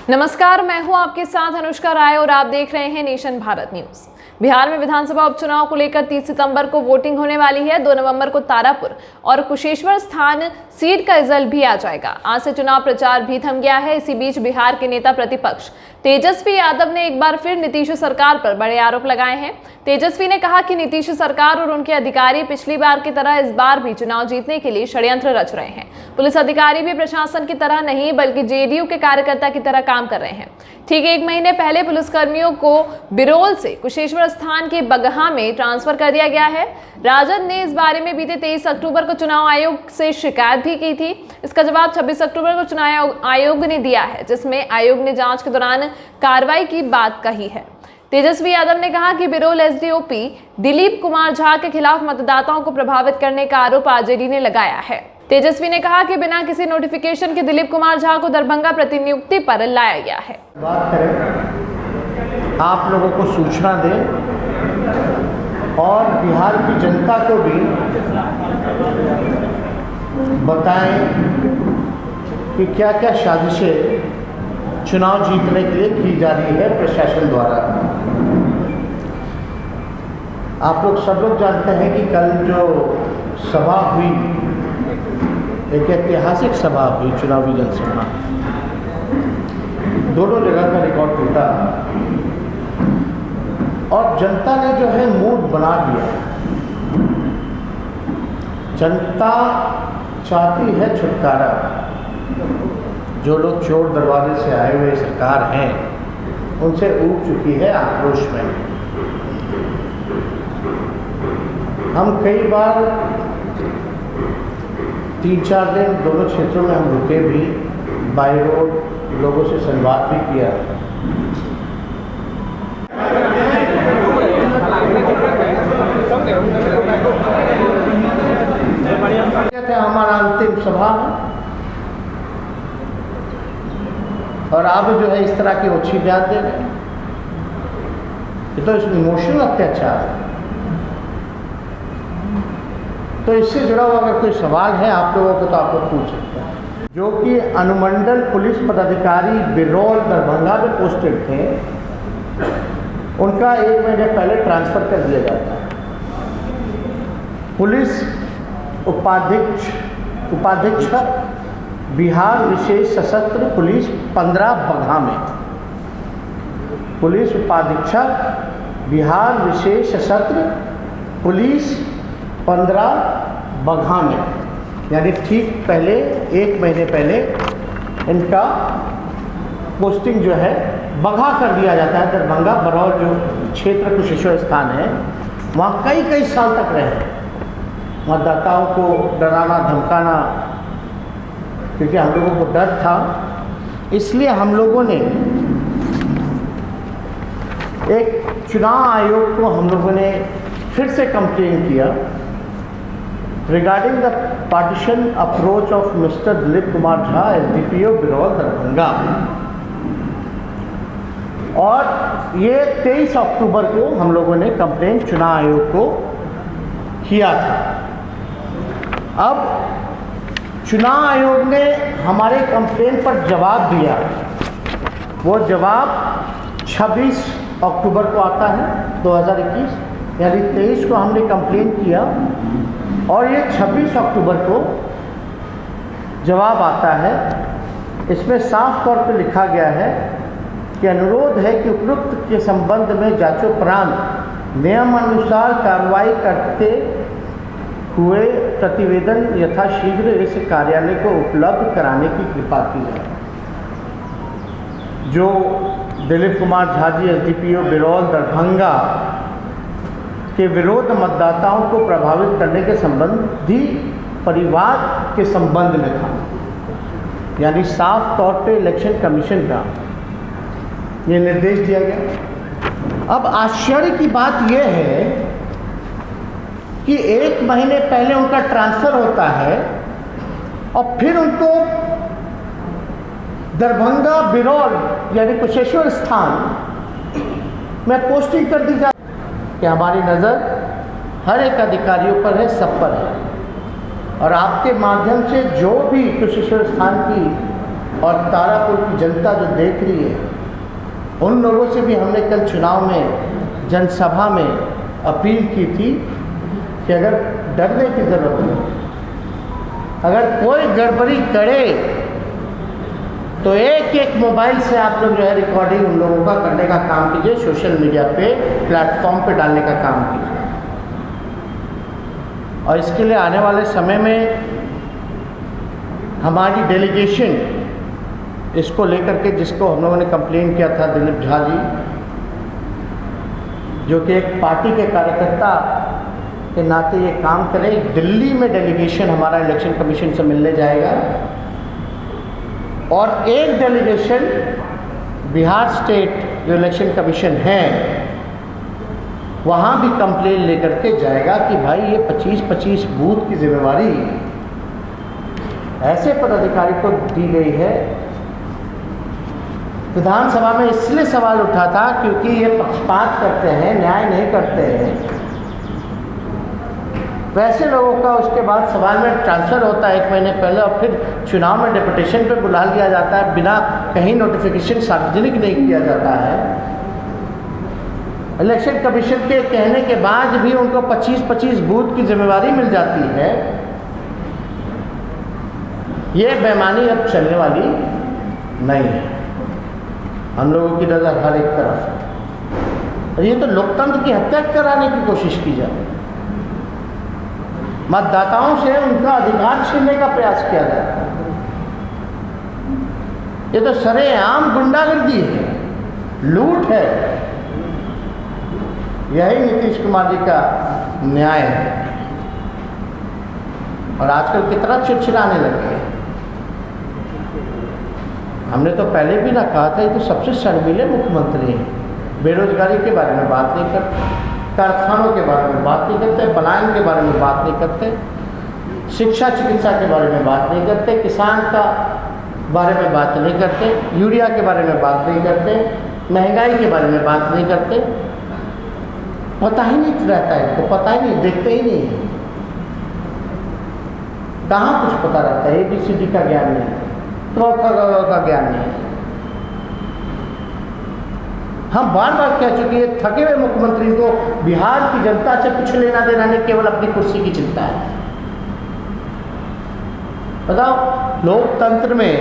नमस्कार, मैं हूं आपके साथ अनुष्का राय और आप देख रहे हैं नेशन भारत न्यूज। बिहार में विधानसभा उपचुनाव को लेकर 30 सितंबर को वोटिंग होने वाली है। 2 नवंबर को तारापुर और कुशेश्वर स्थान सीट का रिजल्ट भी आ जाएगा। आज से चुनाव प्रचार भी थम गया है। इसी बीच बिहार के नेता प्रतिपक्ष तेजस्वी यादव ने एक बार फिर नीतीश सरकार पर बड़े आरोप लगाए हैं। तेजस्वी ने कहा कि नीतीश सरकार और उनके अधिकारी पिछली बार की तरह इस बार भी चुनाव जीतने के लिए षड्यंत्र रच रहे हैं। पुलिस अधिकारी भी प्रशासन की तरह नहीं बल्कि जेडीयू के कार्यकर्ता की तरह काम कर रहे हैं। ठीक 1 महीने पहले पुलिसकर्मियों को बिरोल से कुशेश्वर स्थान के बगहा में ट्रांसफर कर दिया गया है। राजद ने इस बारे में बीते 23 अक्टूबर को चुनाव आयोग से शिकायत भी की थी। इसका जवाब 26 अक्टूबर को चुनाव आयोग ने दिया है, जिसमें आयोग ने जांच के दौरान कार्रवाई की बात कही है। तेजस्वी यादव ने कहा कि बिरोल एसडीओपी दिलीप कुमार झा के खिलाफ मतदाताओं को प्रभावित करने का आरोप आरजेडी ने लगाया है। तेजस्वी ने कहा कि बिना किसी नोटिफिकेशन के दिलीप कुमार झा को दरभंगा प्रतिनियुक्ति पर लाया गया है। बात करें, आप लोगों को सूचना दें और बिहार की जनता को भी बताएं कि क्या क्या साजिशें चुनाव जीतने के लिए की जा रही है प्रशासन द्वारा। आप लोग सब लोग जानते हैं कि कल जो सभा हुई, एक ऐतिहासिक सभा हुई, चुनावी जनसभा, दोनों जगह का रिकॉर्ड टूटा और जनता ने जो है मूड बना दिया। जनता चाहती है छुटकारा। जो लोग चोर दरवाजे से आए हुए सरकार हैं, उनसे ऊब चुकी है आक्रोश में। हम कई बार 3-4 दिन दोनों क्षेत्रों में हम रुके भी, बाई रोड लोगों से संवाद भी किया। हमारा अंतिम सभा और अब जो है इस तरह की ओछी बयान दे रहे हैं। ये तो इसमें इमोशनल अत्याचार है। तो इससे जुड़ा हुआ अगर कोई सवाल है आप लोगों को तो आप लोग पूछ सकते हैं। जो कि अनुमंडल पुलिस पदाधिकारी बिरौल दरभंगा में पोस्टेड थे, उनका 1 महीने पहले ट्रांसफर कर दिया जाता है। पुलिस उपाधीक्षक बिहार विशेष सशस्त्र पुलिस 15 बगहा में, पुलिस उपाधीक्षक बिहार विशेष सशस्त्र पुलिस 15 बगहा में, यानी ठीक पहले 1 महीने पहले इनका पोस्टिंग जो है बगहा कर दिया जाता है। दरभंगा बरौल जो क्षेत्र कुशेश्वर स्थान है, वहाँ कई साल तक रहे। मतदाताओं को डराना धमकाना, क्योंकि हम लोगों को डर था, इसलिए हम लोगों ने एक चुनाव आयोग को हम लोगों ने फिर से कंप्लेन किया regarding the partition approach of mister Dilip Kumar Jha SDPO Biraul Darbhanga. और ये 23 अक्टूबर को हम लोगों ने कंप्लेन चुनाव आयोग को किया था। अब चुनाव आयोग ने हमारे कंप्लेन पर जवाब दिया। वो जवाब 26 अक्टूबर को आता है 2021, यानी 23 को हमने कंप्लेन किया और ये 26 अक्टूबर को जवाब आता है। इसमें साफ तौर पर लिखा गया है कि अनुरोध है कि उपरोक्त के संबंध में जांचोपरांत नियमानुसार कार्रवाई करते हुए प्रतिवेदन यथाशीघ्र इस कार्यालय को उपलब्ध कराने की कृपा की जाए। जो दिलीप कुमार झा जी एसडीपीओ बिरौल दरभंगा के विरोध मतदाताओं को प्रभावित करने के संबंधी परिवार के संबंध में था, यानी साफ तौर पे इलेक्शन कमीशन का ये निर्देश दिया गया। अब आश्चर्य की बात यह है कि 1 महीने पहले उनका ट्रांसफर होता है और फिर उनको दरभंगा बिरौल यानी कुशेश्वर स्थान में पोस्टिंग कर दी जाती है। कि हमारी नज़र हर एक अधिकारियों पर है, सब पर है। और आपके माध्यम से जो भी कुशेश्वर स्थान की और तारापुर की जनता जो देख रही है, उन लोगों से भी हमने कल चुनाव में जनसभा में अपील की थी कि अगर डरने की ज़रूरत नहीं, अगर कोई गड़बड़ी करे तो एक एक मोबाइल से आप लोग जो है रिकॉर्डिंग उन लोगों का करने का काम कीजिए, सोशल मीडिया पे प्लेटफॉर्म पे डालने का काम कीजिए। और इसके लिए आने वाले समय में हमारी डेलीगेशन इसको लेकर के, जिसको हम लोगों ने कंप्लेन किया था, दिलीप झा जी जो कि एक पार्टी के कार्यकर्ता के नाते ये काम करें, दिल्ली में डेलीगेशन हमारा इलेक्शन कमीशन से मिलने जाएगा और एक डेलीगेशन बिहार स्टेट जो इलेक्शन कमीशन है वहाँ भी कंप्लेन लेकर के जाएगा कि भाई ये 25-25 बूथ की जिम्मेवारी ऐसे पदाधिकारी को दी गई है। विधानसभा में इसलिए सवाल उठा था क्योंकि ये पक्षपात करते हैं, न्याय नहीं करते हैं। वैसे लोगों का उसके बाद सवाल में ट्रांसफ़र होता है 1 महीने पहले और फिर चुनाव में डेपुटेशन पे बुला लिया जाता है, बिना कहीं नोटिफिकेशन सार्वजनिक नहीं किया जाता है। इलेक्शन कमीशन के कहने के बाद भी उनको 25-25 बूथ की जिम्मेवारी मिल जाती है। ये बेईमानी अब चलने वाली नहीं है। हम लोगों की नज़र हर एक तरफ है और ये तो लोकतंत्र की हत्या कराने की कोशिश की जाती है। मतदाताओं से उनका अधिकार छीनने का प्रयास किया जाता है। ये तो सरेआम गुंडागर्दी है, लूट है। यही नीतीश कुमार जी का न्याय है और आजकल कितना चिड़चिड़ाने लगे हैं। हमने तो पहले भी ना कहा था, ये तो सबसे शर्मीले मुख्यमंत्री हैं। बेरोजगारी के बारे में बात नहीं करते, कारखानों के बारे में बात नहीं करते, पलायन के बारे में बात नहीं करते, शिक्षा चिकित्सा के बारे में बात नहीं करते, किसान का बारे में बात नहीं करते, यूरिया के बारे में बात नहीं करते, महंगाई के बारे में बात नहीं करते। पता ही नहीं रहता है, तो पता ही नहीं, देखते ही नहीं है। कहाँ कुछ पता रहता है? ABCD का ज्ञान नहीं है, तो का ज्ञान नहीं है। हम बार बार कह चुके हैं, थके हुए मुख्यमंत्री को बिहार की जनता से कुछ लेना देना नहीं, केवल अपनी कुर्सी की चिंता है। बताओ, लोकतंत्र में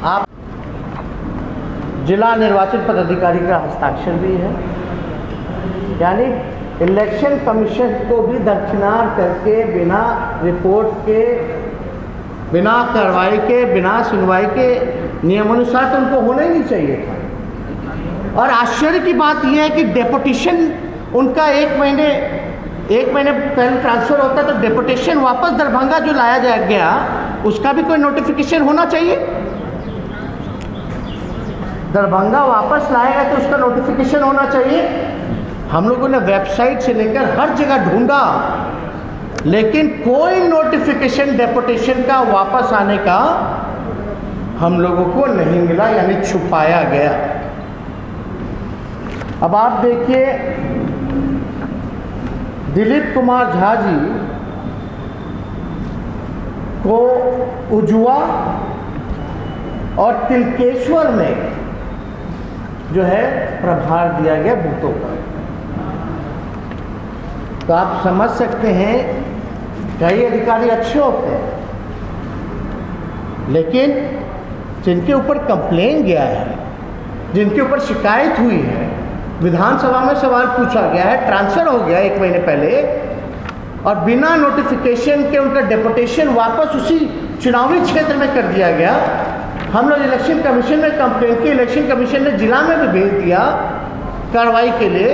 आप जिला निर्वाचन पदाधिकारी का हस्ताक्षर भी है, यानी इलेक्शन कमीशन को भी दरकिनार करके बिना रिपोर्ट के, बिना कार्रवाई के, बिना सुनवाई के नियमानुसार तो उनको होना ही नहीं चाहिए था। और आश्चर्य की बात यह है कि डेपुटेशन उनका एक महीने पहले ट्रांसफ़र होता है, तो डेपुटेशन वापस दरभंगा जो लाया गया उसका भी कोई नोटिफिकेशन होना चाहिए। दरभंगा वापस लाएगा तो उसका नोटिफिकेशन होना चाहिए। हम लोगों ने वेबसाइट से लेकर हर जगह ढूंढा, लेकिन कोई नोटिफिकेशन डेपुटेशन का वापस आने का हम लोगों को नहीं मिला, यानी छुपाया गया। अब आप देखिए, दिलीप कुमार झा जी को उजुआ और तिलकेश्वर में जो है प्रभार दिया गया बूथों का। तो आप समझ सकते हैं, कई अधिकारी अच्छे होते हैं, लेकिन जिनके ऊपर कंप्लेन गया है, जिनके ऊपर शिकायत हुई है, विधानसभा में सवाल पूछा गया है, ट्रांसफ़र हो गया 1 महीने पहले और बिना नोटिफिकेशन के उनका डेपुटेशन वापस उसी चुनावी क्षेत्र में कर दिया गया। हम लोग इलेक्शन कमीशन में कंप्लेन की, इलेक्शन कमीशन ने जिला में भी भेज दिया कार्रवाई के लिए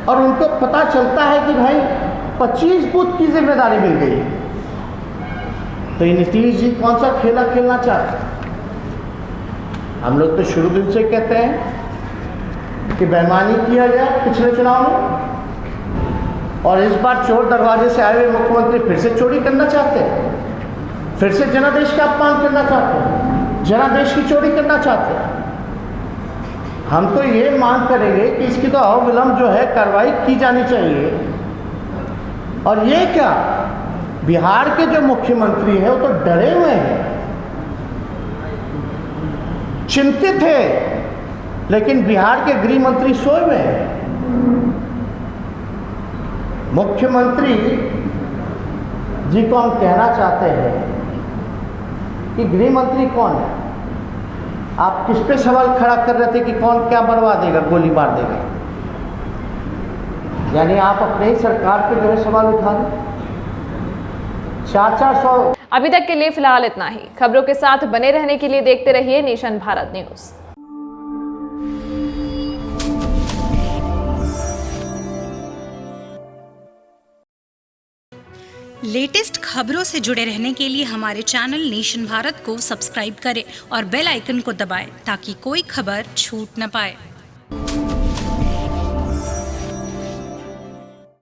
और उनको पता चलता है कि भाई 25 बूथ की जिम्मेदारी मिल गई। तो ये नीतीश जी कौन सा खेला खेलना चाहते हैं? हम लोग तो शुरू दिन से कहते हैं कि बेईमानी किया गया पिछले चुनाव में और इस बार चोर दरवाजे से आए हुए मुख्यमंत्री फिर से चोरी करना चाहते हैं, फिर से जनादेश का अपमान करना चाहते हैं, जनादेश की चोरी करना चाहते हैं। हम तो ये मांग करेंगे कि इसकी तो अविलंब जो है कार्रवाई की जानी चाहिए। और ये क्या, बिहार के जो मुख्यमंत्री हैं वो तो डरे हुए हैं, चिंतित है, लेकिन बिहार के गृह मंत्री सोए हुए हैं। मुख्यमंत्री जी को हम कहना चाहते हैं कि गृह मंत्री कौन है? आप किस पे सवाल खड़ा कर रहे थे कि कौन क्या मरवा देगा, गोली मार देगा? यानी आप अपने ही सरकार पे जो है सवाल उठा रहे। 400 अभी तक के लिए फिलहाल इतना ही। खबरों के साथ बने रहने के लिए देखते रहिए नेशन भारत न्यूज। लेटेस्ट खबरों से जुड़े रहने के लिए हमारे चैनल नेशन भारत को सब्सक्राइब करें और बेल आइकन को दबाएं ताकि कोई खबर छूट न पाए।